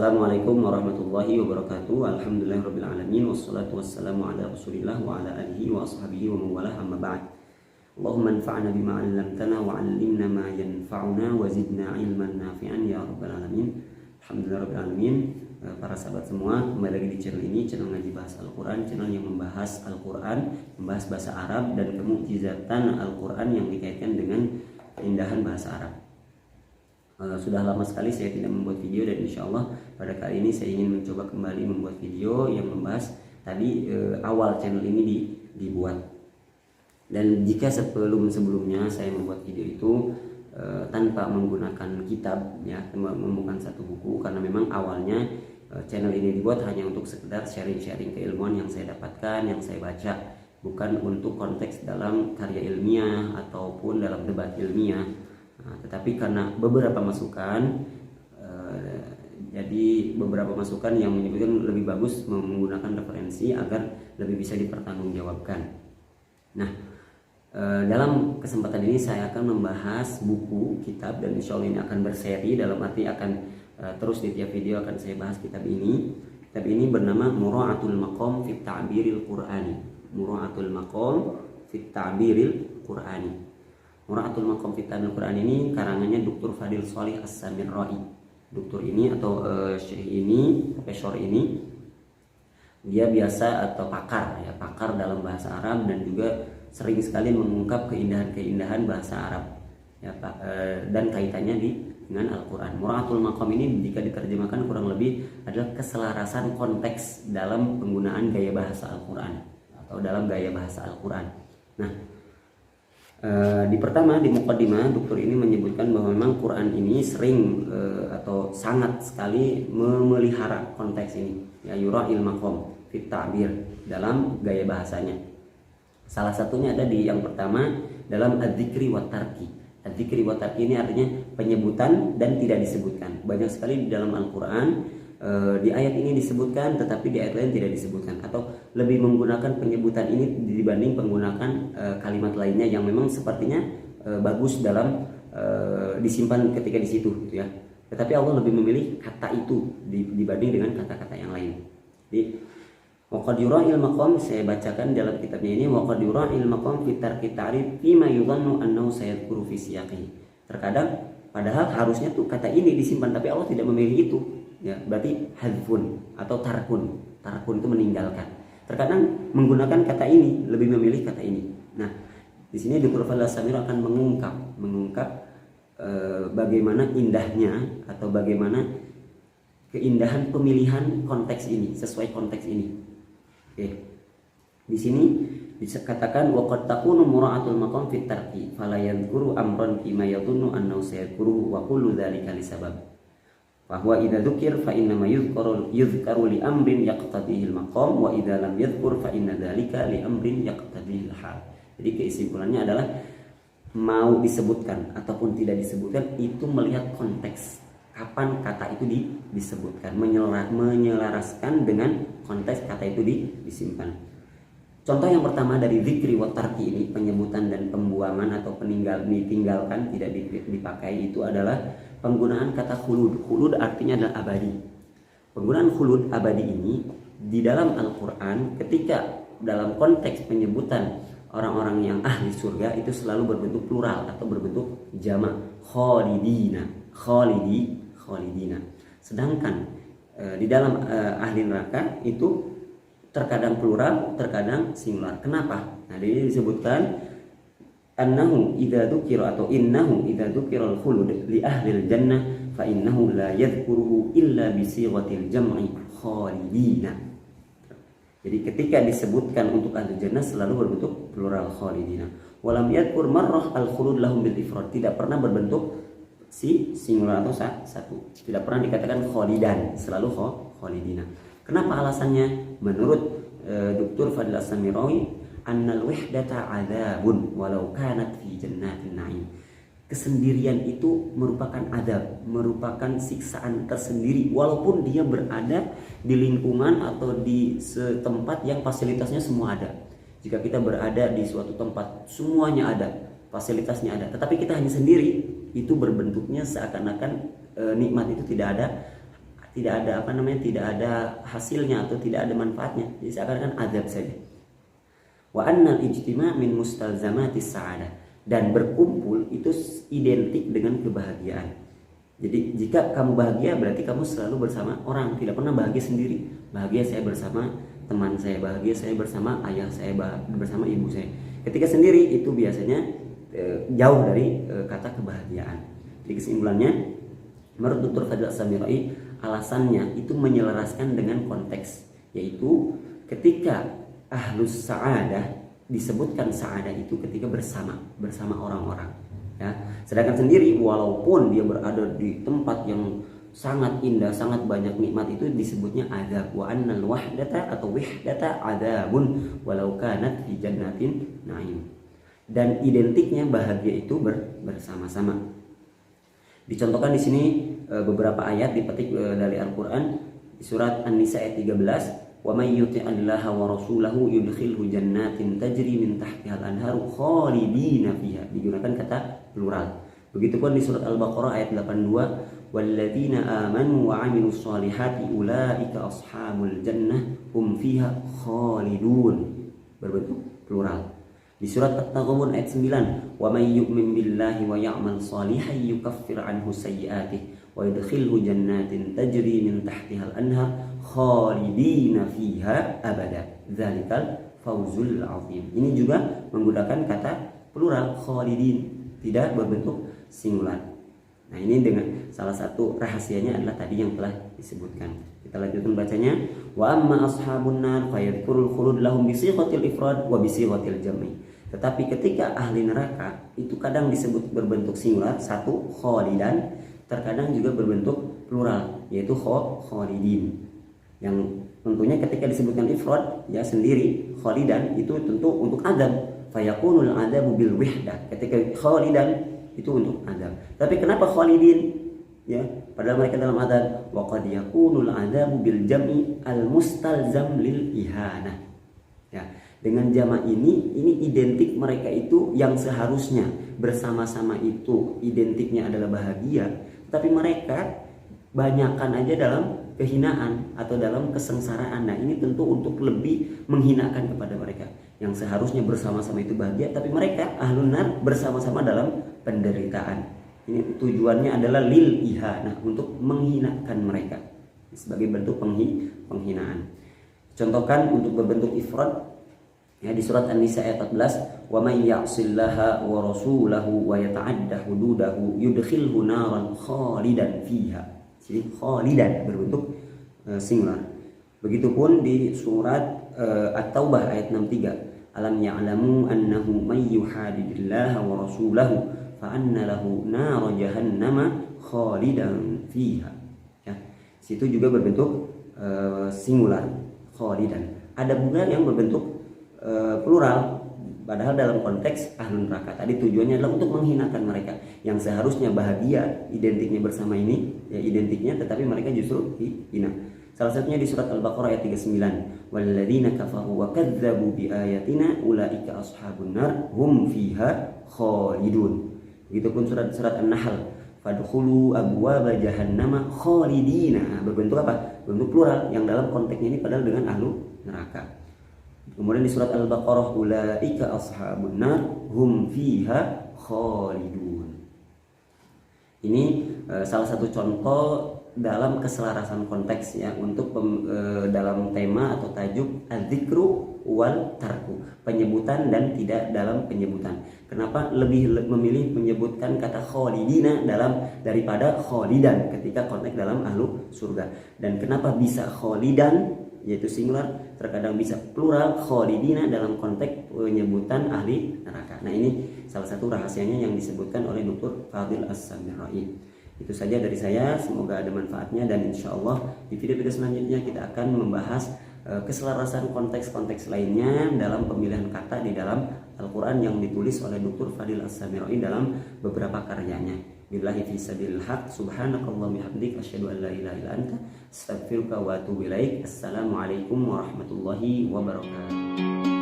Assalamualaikum warahmatullahi wabarakatuh. Alhamdulillahirabbil alamin wassalatu wassalamu ala Rasulillah wa ala alihi wa ashabihi wa mawalah amma ba'd. Allahumma anfa'na bima 'allamtana wa 'allimna ma yanfa'una wa zidna ilman nafi'an ya rabbal alamin. Alhamdulillahirabbil alamin. Para sahabat semua, kembali lagi di channel ini, channel ngaji bahasa Al-Qur'an, channel yang membahas Al-Qur'an, membahas bahasa Arab dan kemukjizatan Al-Qur'an yang dikaitkan dengan keindahan bahasa Arab. Sudah lama sekali saya tidak membuat video, dan insya Allah pada kali ini saya ingin mencoba kembali membuat video yang membahas tadi awal channel ini dibuat. Dan jika sebelumnya saya membuat video itu tanpa menggunakan kitab, ya, membuka satu buku, karena memang awalnya channel ini dibuat hanya untuk sekedar sharing-sharing keilmuan yang saya dapatkan, yang saya baca, bukan untuk konteks dalam karya ilmiah ataupun dalam debat ilmiah. Tetapi karena beberapa masukan, jadi beberapa masukan yang menyebutkan lebih bagus menggunakan referensi agar lebih bisa dipertanggungjawabkan. Nah, dalam kesempatan ini saya akan membahas buku, kitab, dan insya Allah ini akan berseri, dalam arti akan terus di tiap video akan saya bahas kitab ini. Kitab ini bernama Mura'atul Maqam Fit Ta'biril Qur'ani. Mura'atul Maqam Fit Ta'biril Qur'ani. Mura'atul Maqam Fit Ta'biril Qur'ani ini karangannya Dr. Fadil Shalih As-Samirra'i. Dokter ini atau syekh ini, profesor ini, dia biasa atau pakar, ya, pakar dalam bahasa Arab, dan juga sering sekali mengungkap keindahan-keindahan bahasa Arab, ya, dan kaitannya dengan Al-Quran. Mura'atul Maqam ini jika diterjemahkan kurang lebih adalah keselarasan konteks dalam penggunaan gaya bahasa Al-Quran atau dalam gaya bahasa Al-Quran. Nah, di pertama, di muqaddimah, dokter ini menyebutkan bahwa memang Quran ini sering atau sangat sekali memelihara konteks ini, ya, yura'il maqam fit ta'bir, dalam gaya bahasanya. Salah satunya ada di yang pertama dalam adzikri wa tarki. Adzikri wa tarki ini artinya penyebutan dan tidak disebutkan. Banyak sekali di dalam Al-Quran di ayat ini disebutkan, tetapi di ayat lain tidak disebutkan, atau lebih menggunakan penyebutan ini dibanding penggunaan kalimat lainnya yang memang sepertinya bagus dalam disimpan ketika di situ, gitu ya. Tetapi Allah lebih memilih kata itu dibanding dengan kata-kata yang lain. Jadi waqad yura'il maqam, saya bacakan dalam kitabnya ini, waqad yura'il maqam fi tarki ta'rif fi ma yudhannu annahu sayadhkuru fi siyaqi. Terkadang padahal harusnya tuh kata ini disimpan, tapi Allah tidak memilih itu, ya, berarti hadfun atau tarkun. Tarkun itu meninggalkan. Terkadang menggunakan kata ini, lebih memilih kata ini. Nah, di sini Dr. Fadil As-Samirra'i akan mengungkap bagaimana indahnya atau bagaimana keindahan pemilihan konteks ini, sesuai konteks ini. Oke. Di sini dikatakan waqad takunu mura'atul maqam fit tarki fala yadhkuru amran fi ma yadhunnu annahu sayadhkuru wa kullu dzalika li sabab. Fa huwa idza dzukir fa inna ma yuzkaru li amrin yaqtadihi al maqam wa idza lam yadhkur fa inna dzalika li amrin yaqtadihi al hal. Jadi kesimpulannya adalah mau disebutkan ataupun tidak disebutkan itu melihat konteks. Kapan kata itu disebutkan, menyelaraskan dengan konteks kata itu disimpan. Contoh yang pertama dari zikri wa tarki ini, penyebutan dan pembuangan atau ditinggalkan, tidak dipakai, itu adalah penggunaan kata khulud. Khulud artinya adalah abadi. Penggunaan khulud abadi ini di dalam Al-Quran ketika dalam konteks penyebutan orang-orang yang ahli surga itu selalu berbentuk plural atau berbentuk jamak, khalidina, khalidina. Sedangkan di dalam ahli neraka itu terkadang plural, terkadang singular. Kenapa? Nah, ini disebutkan annahu idza dzukira atau innahu idza dzukiral khulud li ahlil jannah fa innahu la yadhkuruhu illa bi sighatil jam'i khalidina. Jadi ketika disebutkan untuk ahli jannah selalu berbentuk plural, khalidina. Walam yadhkur marrah al khulud lahum bil ifrad, tidak pernah berbentuk singular atau satu, tidak pernah dikatakan khalidan, selalu khalidina. Kenapa alasannya? Menurut Dr. Fadil As-Samirra'i, annal wahdata adzabun walau kanat fi jannatin na'im. Kesendirian itu merupakan adab, merupakan siksaan tersendiri walaupun dia berada di lingkungan atau di setempat yang fasilitasnya semua ada. Jika kita berada di suatu tempat semuanya ada, fasilitasnya ada, tetapi kita hanya sendiri, itu berbentuknya seakan-akan nikmat itu tidak ada, tidak ada tidak ada hasilnya atau tidak ada manfaatnya. Jadi seakan-akan azab saja. Wa annal ijtima' min mustalzamatis sa'adah, dan berkumpul itu identik dengan kebahagiaan. Jadi jika kamu bahagia berarti kamu selalu bersama orang, tidak pernah bahagia sendiri. Bahagia saya bersama teman saya, bahagia saya bersama ayah saya, bersama ibu saya. Ketika sendiri itu biasanya jauh dari kata kebahagiaan. Jadi kesimpulannya, menurut Dr. Fadil As-Samirai, alasannya itu menyelaraskan dengan konteks, yaitu ketika ahlus sa'adah, disebutkan sa'adah itu ketika bersama orang-orang, ya. Sedangkan sendiri walaupun dia berada di tempat yang sangat indah, sangat banyak nikmat, itu disebutnya azab. Wa annal wahdata atau wihdata adzabun walau kanat fi jannatin na'im. Dan identiknya bahagia itu bersama-sama. Dicontohkan di sini beberapa ayat dipetik dari Al-Qur'an di surat An-Nisa ayat 13. Wa may yuti'illaha wa rasulahu yudkhilhu jannatin tajri min tahtiha al-anharu khalidina fiha. Digunakan kata plural. Begitupun di surat Al-Baqarah ayat 82, walladzina amanu wa 'amilus solihati ulaika ashabul jannah hum fiha khalidun. Berbentuk plural. Di surat At-Taghabun ayat 9, wa may yu'min billahi wa ya'mal shalihan yukaffir 'anhu sayyi'atihi wa yudkhilhu jannatin tajri min tahtiha al-anhar khalidina fiha abada dzalikal fawzul 'azim. Ini juga menggunakan kata plural, khalidin, tidak berbentuk singular. Nah, ini dengan salah satu rahasianya adalah tadi yang telah disebutkan. Kita lanjutkan bacanya. Wa amma ashabun nar fayadhkurul khulud lahum bi sighatil ifrad wa bi sighatil jam'i. Tetapi ketika ahli neraka itu kadang disebut berbentuk singular, satu khalidan, terkadang juga berbentuk plural, yaitu khalidin. Yang tentunya ketika disebutkan ifrad ya sendiri, khalidan itu tentu untuk azab, fayakunul adzabu bil wihdah. Ketika khalidan itu untuk azab. Tapi kenapa khalidin? Ya, padahal mereka dalam azab. Wa qad yakunul adzabu bil jam'i al mustalzam lil ihanah. Ya, dengan jama' ini identik mereka itu yang seharusnya bersama-sama itu identiknya adalah bahagia, tapi mereka banyakkan aja dalam kehinaan atau dalam kesengsaraan. Nah, ini tentu untuk lebih menghinakan kepada mereka. Yang seharusnya bersama-sama itu bahagia, tapi mereka ahlun nar bersama-sama dalam penderitaan. Ini tujuannya adalah lil ihanah, untuk menghinakan mereka sebagai bentuk penghinaan. Contohkan untuk berbentuk ifrad ya di surat An-Nisa ayat 14, wa may ya'sillaha wa rasulahu wa yata'adda hududahu yudkhilhu naran khalidan fiha. Jadi khalidan berbentuk singular. Begitupun di surat At-Taubah ayat 63, alam ya'lamu annahu may yuhadidillaha wa rasulahu fa anna lahu nar jahannama khalidan fiha. Ya, situ juga berbentuk singular, khalidan. Ada pula yang berbentuk plural, padahal dalam konteks ahlun neraka tadi tujuannya adalah untuk menghinakan mereka yang seharusnya bahagia, identiknya bersama ini ya identiknya, tetapi mereka justru dihina. Salah satunya di surat Al-Baqarah ayat 39, walladzina kafaru wa kadzdzabu biayatina ulaika ashabun nar hum fiha khalidun. Begitupun surat An-Nahl, fadkhulu abwaaba jahannama khalidina. Berbentuk apa? Bentuk plural yang dalam konteksnya ini padahal dengan ahlu neraka. Kemudian di surat Al-Baqarah, ulaika ashabun nar hum fiha khalidun. Ini salah satu contoh dalam keselarasan konteks ya untuk dalam tema atau tajuk adzikru wal tarku, penyebutan dan tidak dalam penyebutan. Kenapa lebih memilih menyebutkan kata khalidina daripada khalidan ketika konteks dalam ahlu surga? Dan kenapa bisa khalidan yaitu singular, terkadang bisa plural khalidina dalam konteks penyebutan ahli neraka? Nah, ini salah satu rahasianya yang disebutkan oleh Dr. Fadil As-Samirai. Itu saja dari saya, semoga ada manfaatnya, dan insya Allah di video-video selanjutnya kita akan membahas keselarasan konteks-konteks lainnya dalam pemilihan kata di dalam Al-Quran yang ditulis oleh Dr. Fadil As-Samirai dalam beberapa karyanya. Billahi fi sabilil haq, subhanakallahumma bihamdik, asyhadu an la ilaha illa anta, astaghfiruka wa atubu ilaik. Assalamualaikum warahmatullahi wabarakatuh.